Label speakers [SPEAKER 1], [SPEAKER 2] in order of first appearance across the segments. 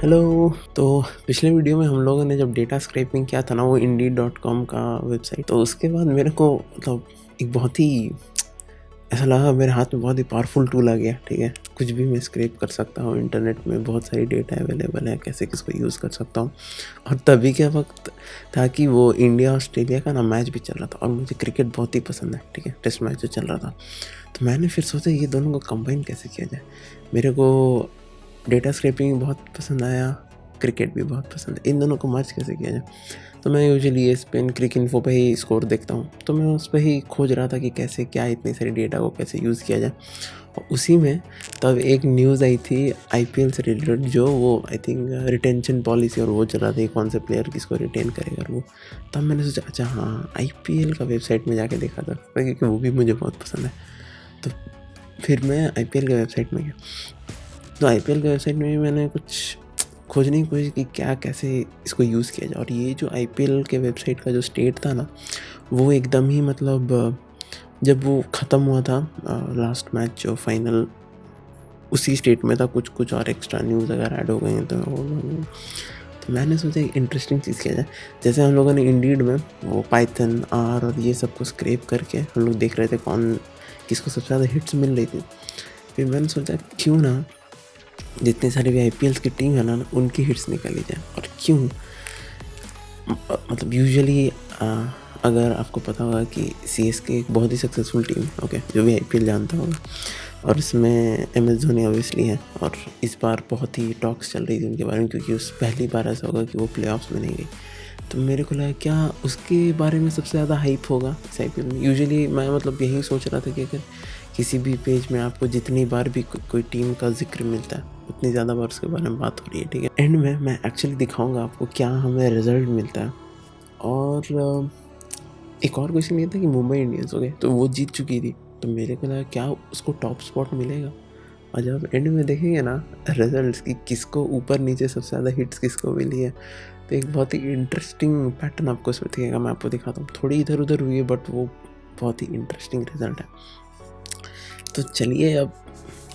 [SPEAKER 1] Hello. तो पिछले video में हम लोगों ने जब डेटा स्क्रैपिंग किया था ना, वो Indeed.com का वेबसाइट, तो उसके बाद मेरे को मतलब एक बहुत ही ऐसा लगा मेरे हाथ में बहुत ही पावरफुल टूल आ गया। ठीक है, कुछ भी मैं स्क्रैप कर सकता हूँ, इंटरनेट में बहुत सारी डेटा अवेलेबल है, कैसे किसको यूज़ कर सकता हूँ। और तभी के वक्त था कि वो इंडिया ऑस्ट्रेलिया का ना मैच भी चल रहा था, और मुझे क्रिकेट बहुत ही पसंद है। ठीक है, टेस्ट मैच जो चल रहा था, तो मैंने फिर सोचा ये दोनों को कंबाइन कैसे किया जाए। मेरे को डेटा स्क्रैपिंग बहुत पसंद आया, क्रिकेट भी बहुत पसंद है, इन दोनों को मर्ज कैसे किया जाए। तो मैं यूजुअली ESPN क्रिक इन्फो पे ही स्कोर देखता हूँ, तो मैं उस पर ही खोज रहा था कि कैसे क्या इतनी सारी डेटा को कैसे यूज़ किया जाए। और उसी में तब एक न्यूज़ आई थी IPL से रिलेटेड, जो वो आई थिंक रिटेंशन पॉलिसी और वो चला था, कौन से प्लेयर किसको रिटेन करेगा वो। तब मैंने सोचा अच्छा हाँ, IPL का वेबसाइट में जाके देखा था, क्योंकि वो भी मुझे बहुत पसंद है। तो फिर मैं IPL के वेबसाइट में गया, तो IPL के वेबसाइट में भी मैंने कुछ खोजने की कोशिश की क्या कैसे इसको यूज़ किया जाए। और ये जो IPL के वेबसाइट का जो स्टेट था ना, वो एकदम ही मतलब जब वो ख़त्म हुआ था लास्ट मैच जो फाइनल, उसी स्टेट में था। कुछ कुछ और एक्स्ट्रा न्यूज़ अगर ऐड हो गई हैं तो मैंने सोचा एक इंटरेस्टिंग चीज़ किया जाए। जैसे हम लोगों ने इंडीड में वो पाइथन आर और ये सब को स्क्रैप करके हम लोग देख रहे थे कौन किसको सबसे ज़्यादा हिट्स मिल रही थी। फिर मैंने सोचा क्यों ना जितनी सारी भी IPL की टीम है ना, उनकी हिट्स निकाली जाए। और क्यों मतलब यूजुअली अगर आपको पता होगा कि CSK एक बहुत ही सक्सेसफुल टीम है, ओके, जो भी IPL जानता होगा, और इसमें MS धोनी ऑब्वियसली है। और इस बार बहुत ही टॉक्स चल रही थी उनके बारे में, क्योंकि उस पहली बार ऐसा होगा कि वो प्लेऑफ्स में नहीं गई। तो मेरे को लगा क्या उसके बारे में सबसे ज़्यादा हाइप होगा इस IPL में। यूजुअली मैं मतलब यही सोच रहा था कि अगर किसी भी पेज में आपको जितनी बार भी कोई टीम का जिक्र मिलता है, उतनी ज़्यादा बार उसके बारे में बात हो रही है। ठीक है, एंड में मैं एक्चुअली दिखाऊंगा आपको क्या हमें रिजल्ट मिलता है। और एक और क्वेश्चन ये था कि मुंबई इंडियंस, हो गए तो वो जीत चुकी थी, तो मेरे को लगा क्या उसको टॉप स्पॉट मिलेगा। और जब एंड में देखेंगे ना रिजल्ट्स की किसको ऊपर नीचे सबसे ज़्यादा हिट्स किसको मिली है, तो एक बहुत ही इंटरेस्टिंग पैटर्न आपको इसमें दिखेगा। मैं आपको दिखाता हूँ, थोड़ी इधर उधर हुई है बट वो बहुत ही इंटरेस्टिंग रिजल्ट है। तो चलिए अब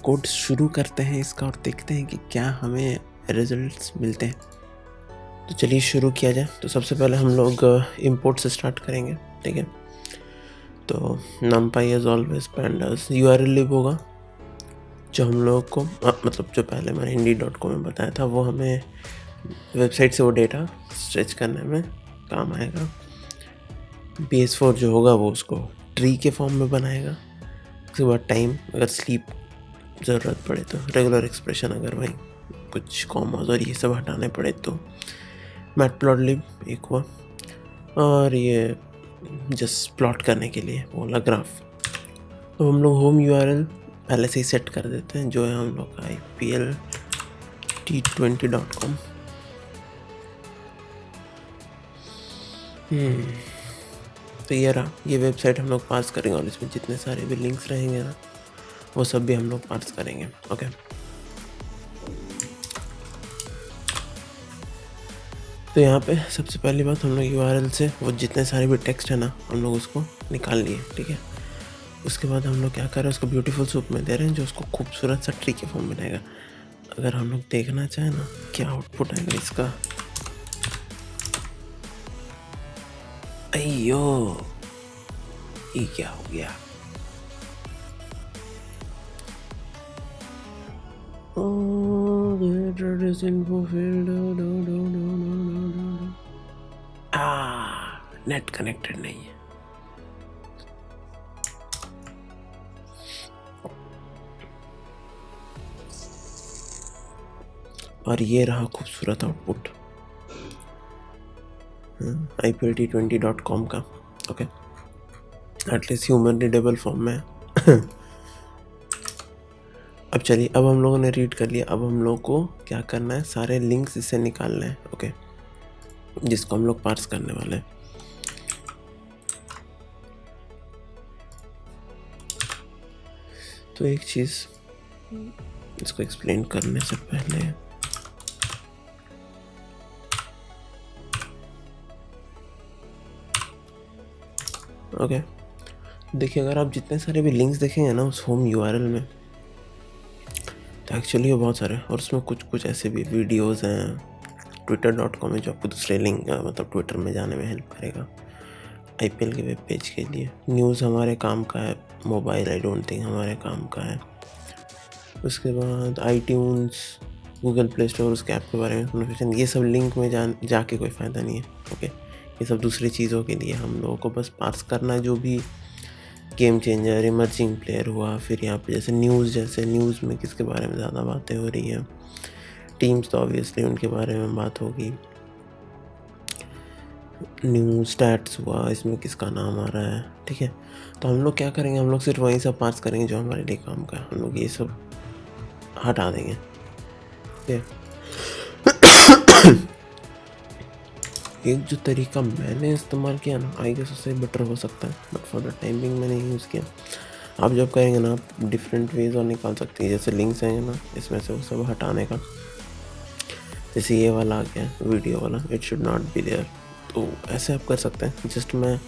[SPEAKER 1] कोड शुरू करते हैं इसका और देखते हैं कि क्या हमें रिजल्ट्स मिलते हैं। तो चलिए शुरू किया जाए। तो सबसे पहले हम लोग इंपोर्ट से स्टार्ट करेंगे। ठीक है, तो numpy as always pandas URL lib होगा, जो हम लोग को मतलब जो पहले मैंने Indeed.com में बताया था, वो हमें वेबसाइट से वो डेटा स्ट्रेच करने में काम आएगा। base4 जो होगा वो उसको ट्री के फॉर्म में बनाएगा। उसके बाद टाइम, अगर स्लीप ज़रूरत पड़े तो, रेगुलर एक्सप्रेशन अगर वहीं कुछ कॉमास और ये सब हटाने पड़े तो, मैटप्लॉटलिब एक हुआ, और ये जस्ट प्लॉट करने के लिए वो वाला ग्राफ। तो हम लोग होम URL पहले से ही सेट कर देते हैं, जो है हम लोग का IPL T20.com। तो ये रहा, ये वेबसाइट हम लोग पास करेंगे, और इसमें जितने सारे भी लिंक्स रहेंगे ना, वो सब भी हम लोग पास करेंगे। ओके, तो यहाँ पे सबसे पहली बात, हम लोग URL से वो जितने सारे भी टेक्स्ट है ना, हम लोग उसको निकाल लिए। ठीक है, उसके बाद हम लोग क्या कर रहे हैं, उसको ब्यूटीफुल सूप में दे रहे हैं, जो उसको खूबसूरत सा ट्री के फॉर्म में बनाएगा। अगर हम लोग देखना चाहें ना क्या आउटपुट आएगा इसका, अयो ये क्या हो गया। नेट कनेक्टेड नहीं है। और ये रहा खूबसूरत आउटपुट IPL T20.com का। Okay, at least human readable form में अब चलिए, अब हम लोगों ने रीड कर लिया। अब हम लोग को क्या करना है, सारे लिंक्स इससे निकालने हैं। ओके, जिसको हम लोग पार्स करने वाले हैं। तो एक चीज़ इसको एक्सप्लेन करने से पहले, ओके, देखिए अगर आप जितने सारे भी लिंक्स देखेंगे ना उस होम URL में, तो एक्चुअली वो बहुत सारे, और उसमें कुछ कुछ ऐसे भी वीडियोज़ हैं twitter.com में जो आपको दूसरे लिंक मतलब ट्विटर में जाने में हेल्प करेगा। IPL के वेब पेज के लिए न्यूज़ हमारे काम का है, मोबाइल आई डोंट थिंक हमारे काम का है। उसके बाद iTunes, गूगल प्ले स्टोर, उसके ऐप के बारे में इन्फॉर्मेशन, ये सब लिंक में जाके कोई फ़ायदा नहीं है। ओके, ये सब दूसरी चीज़ों के लिए हम लोगों को बस पार्स करना, जो भी गेम चेंजर, इमर्जिंग प्लेयर हुआ, फिर यहाँ पे जैसे न्यूज़ में किसके बारे में ज़्यादा बातें हो रही हैं, टीम्स तो ऑब्वियसली उनके बारे में बात होगी, न्यूज़ स्टैट्स हुआ, इसमें किसका नाम आ रहा है, ठीक है। तो हम लोग क्या करेंगे, हम लोग सिर्फ वही सब पार्स करेंगे जो हमारे लिए काम का है, हम लोग ये सब हटा देंगे, ठीक है। एक जो तरीका मैंने इस्तेमाल किया ना, आई गेस उससे बेटर हो सकता है, but for the time being मैंने यूज़ किया। आप जब करेंगे ना, आप डिफरेंट वेज और निकाल सकते हैं, जैसे लिंक्स हैं ना, इसमें से वो सब हटाने का। जैसे ये वाला आ गया वीडियो वाला, it should not be there, तो ऐसे आप कर सकते हैं। जस्ट मैं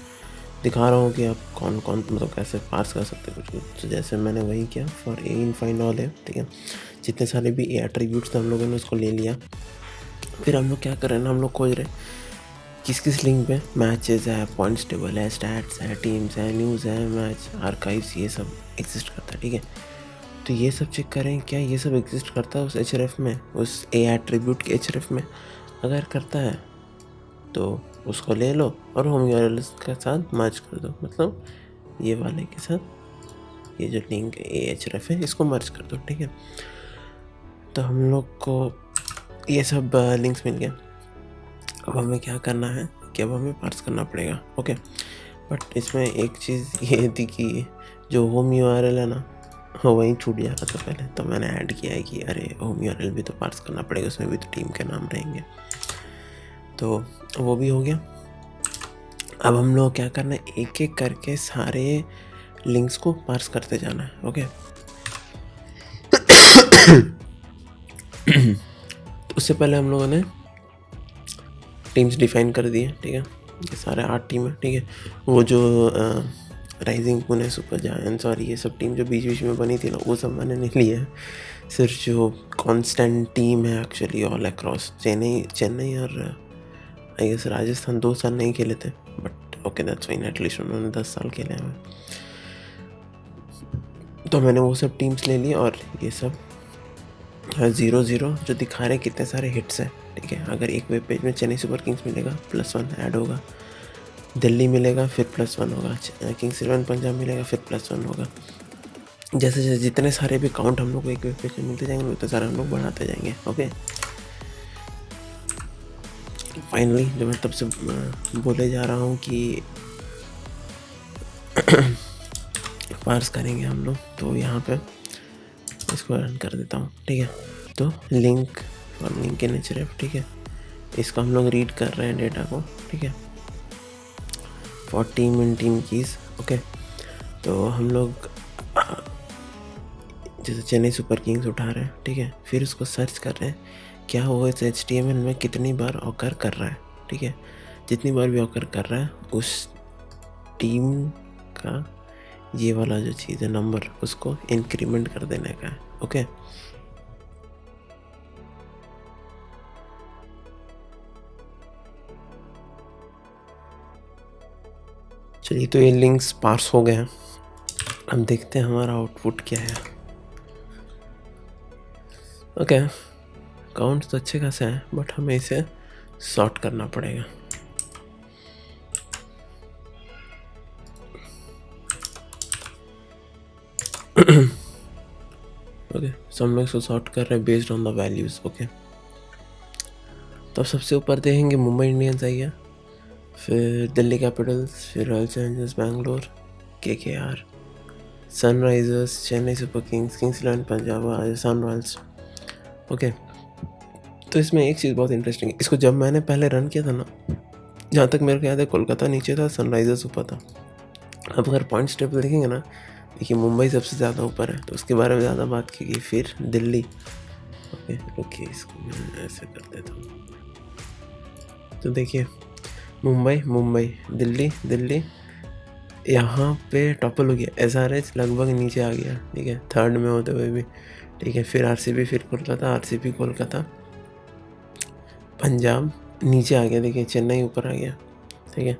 [SPEAKER 1] दिखा रहा हूँ कि आप कौन कौन मतलब कैसे पार्स कर सकते हैं कुछ। तो जैसे मैंने वही किया for a in find all है, ठीक है। जितने सारे भी ए एट्रीब्यूट्स थे हम लोगों ने उसको ले लिया। फिर हम लोग क्या कर रहे हैं ना, हम लोग खोज रहे किस किस लिंक पे मैचेस है, पॉइंट्स टेबल है, स्टैट्स है, टीम्स है, न्यूज़ है, मैच आर्काइव्स, ये सब एग्जिस्ट करता है, ठीक है। तो ये सब चेक करें क्या ये सब एग्जिस्ट करता है उस href में, उस ए एट्रीब्यूट के href में। अगर करता है तो उसको ले लो और होम URL के साथ मर्ज कर दो, मतलब ये वाले के साथ ये जो लिंक ए href है इसको मर्ज कर दो, ठीक है। तो हम लोग को ये सब लिंक्स मिल गया। अब हमें क्या करना है कि अब हमें पार्स करना पड़ेगा, ओके। बट इसमें एक चीज़ ये थी कि जो होम URL है ना, वहीं छूट जा रहा था पहले, तो मैंने ऐड किया है कि अरे होम URL भी तो पार्स करना पड़ेगा, उसमें भी तो टीम के नाम रहेंगे, तो वो भी हो गया। अब हम लोग क्या करना है, एक एक करके सारे लिंक्स को पार्स करते जाना है, ओके। उससे पहले हम लोगों ने टीम्स डिफाइन कर दिए, ठीक है। ये सारे 8 टीम है, ठीक है। वो जो राइजिंग पुणे सुपर जायंट्स और ये सब टीम जो बीच बीच में बनी थी ना, वो सब मैंने नहीं लिया है। सिर्फ जो कांस्टेंट टीम है एक्चुअली ऑल अक्रॉस चेन्नई और आई गेस राजस्थान 2 साल नहीं खेले थे, but okay that's fine, at least उन्होंने 10 साल खेले हैं। तो मैंने वो सब टीम्स ले ली और ये सब 0-0 जो दिखा रहे कितने सारे हिट्स हैं, ठीक है। अगर एक वेब पेज में चेन्नई सुपर किंग्स मिलेगा +1 ऐड होगा, दिल्ली मिलेगा फिर +1 होगा, किंग्स 11 पंजाब मिलेगा फिर +1 होगा। जैसे जैसे जितने सारे भी काउंट हम लोग को एक वेब पेज में मिलते जाएंगे उतने सारे हम लोग बढ़ाते जाएंगे, ओके। फाइनली जो मैं तब से बोले जा रहा हूँ कि पार्स करेंगे हम लोग, तो यहाँ पे इसको रन कर देता हूँ, ठीक है। तो लिंक इन href, ठीक है। इसको हम लोग रीड कर रहे हैं डेटा को, ठीक है, for team in team keys, okay. तो हम लोग जैसे चेन्नई सुपर किंग्स उठा रहे हैं, ठीक है। फिर उसको सर्च कर रहे हैं क्या वो इस HTML में कितनी बार ऑकर कर रहा है, ठीक है। जितनी बार भी ऑकर कर रहा है उस टीम का ये वाला जो चीज़ है नंबर, उसको इंक्रीमेंट कर देने का है, ओके। चलिए, तो ये लिंक्स पार्स हो गए हैं। हम देखते हैं हमारा आउटपुट क्या है, ओके। काउंट तो अच्छे खासे हैं, बट हमें इसे सॉर्ट करना पड़ेगा। ओके, सो हम लोग इसको सॉर्ट कर रहे हैं based on the values, okay. तो सबसे ऊपर देखेंगे मुंबई इंडियंस आई है, फिर दिल्ली कैपिटल्स, फिर royal Challengers Bangalore, KKR, Sunrisers, Chennai super Kings, Kings 11 Punjab, Rajasthan Royals, okay. तो इसमें एक चीज़ बहुत इंटरेस्टिंग है, इसको जब मैंने पहले रन किया था ना, जहाँ तक मेरे को याद है कोलकाता नीचे था, सनराइजर्स ऊपर था। अब अगर पॉइंट्स टेबल देखेंगे ना, देखिए मुंबई सबसे ज़्यादा ऊपर है, तो उसके बारे में ज़्यादा बात की गई। फिर दिल्ली, ओके इसको मैं ऐसे कर देता हूँ। तो देखिए मुंबई दिल्ली यहाँ पे टॉपल हो गया, SRH लगभग नीचे आ गया, ठीक है, 3rd में होते हुए भी ठीक है, फिर आरसीबी, फिर कोलकाता, आरसीबी, कोलकाता, पंजाब, नीचे आ गया, देखिए चेन्नई ऊपर आ गया। ठीक है,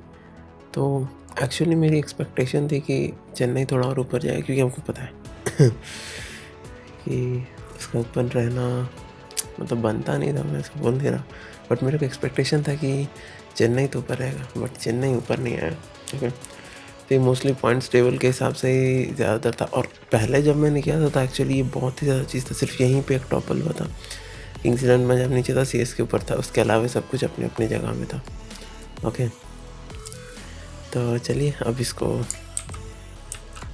[SPEAKER 1] तो एक्चुअली मेरी एक्सपेक्टेशन थी कि चेन्नई थोड़ा और ऊपर जाए, क्योंकि हमको पता है कि उसका ऊपर रहना मतलब बनता नहीं था, मैं ऐसा बोल नहीं रहा, बट मेरे को एक्सपेक्टेशन था कि चेन्नई तो ऊपर रहेगा, बट चेन्नई ऊपर नहीं आया। ठीक है, तो ये मोस्टली पॉइंट्स टेबल के हिसाब से ही ज़्यादातर था, और पहले जब मैंने किया था तो एक्चुअली ये बहुत ही ज़्यादा चीज़ था, सिर्फ यहीं पे एक टॉपल हुआ था, किंग्स इलेवन में जब नीचे था सीएस के ऊपर था, उसके अलावा सब कुछ अपनी अपनी जगह में था। ओके, तो चलिए अब इसको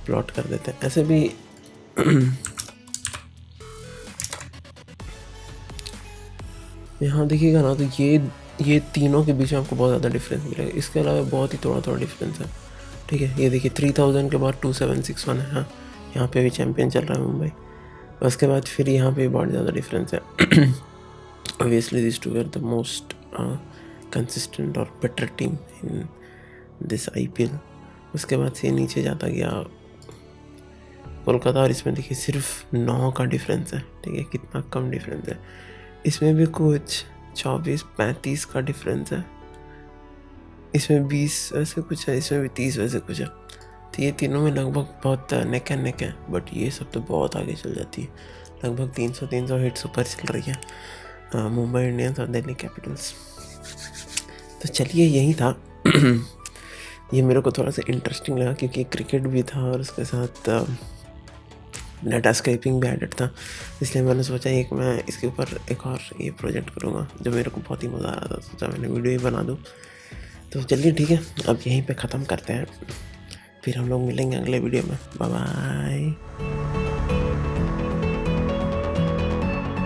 [SPEAKER 1] प्लॉट कर देते हैं। ऐसे भी यहाँ देखिएगा ना, तो ये तीनों के बीच में आपको बहुत ज़्यादा डिफरेंस मिलेगा, इसके अलावा बहुत ही थोड़ा डिफरेंस है। ठीक है, ये देखिए 3000 के बाद 2761 है। हाँ, यहाँ पे भी चैम्पियन चल रहा है मुंबई, उसके बाद फिर यहाँ पे बहुत ज़्यादा डिफरेंस है। Obviously this two are the most consistent और better team in this IPL. उसके बाद से नीचे जाता गया कोलकाता, और इसमें देखिए सिर्फ 9 का डिफरेंस है। ठीक है, कितना कम डिफरेंस है। इसमें भी कुछ 24-35 का डिफरेंस है, इसमें 20 वैसे कुछ है, इसमें भी 30 वैसे कुछ है। तो ये तीनों में लगभग बहुत नेक एंड नेक है, बट ये सब तो बहुत आगे चल जाती है, लगभग 300 हिट्स ऊपर चल रही है मुंबई इंडियंस और दिल्ली कैपिटल्स। तो चलिए यही था। ये मेरे को थोड़ा सा इंटरेस्टिंग लगा, क्योंकि क्रिकेट भी था और उसके साथ डाटा स्क्रैपिंग भी एडेड था, इसलिए मैंने सोचा मैं इसके ऊपर एक और ये प्रोजेक्ट करूँगा, जो मेरे को बहुत ही मज़ा आ रहा था, सोचा मैंने वीडियो ही बना दूँ। तो चलिए ठीक है, अब यहीं पे ख़त्म करते हैं, फिर हम लोग मिलेंगे अगले वीडियो में। Bye bye.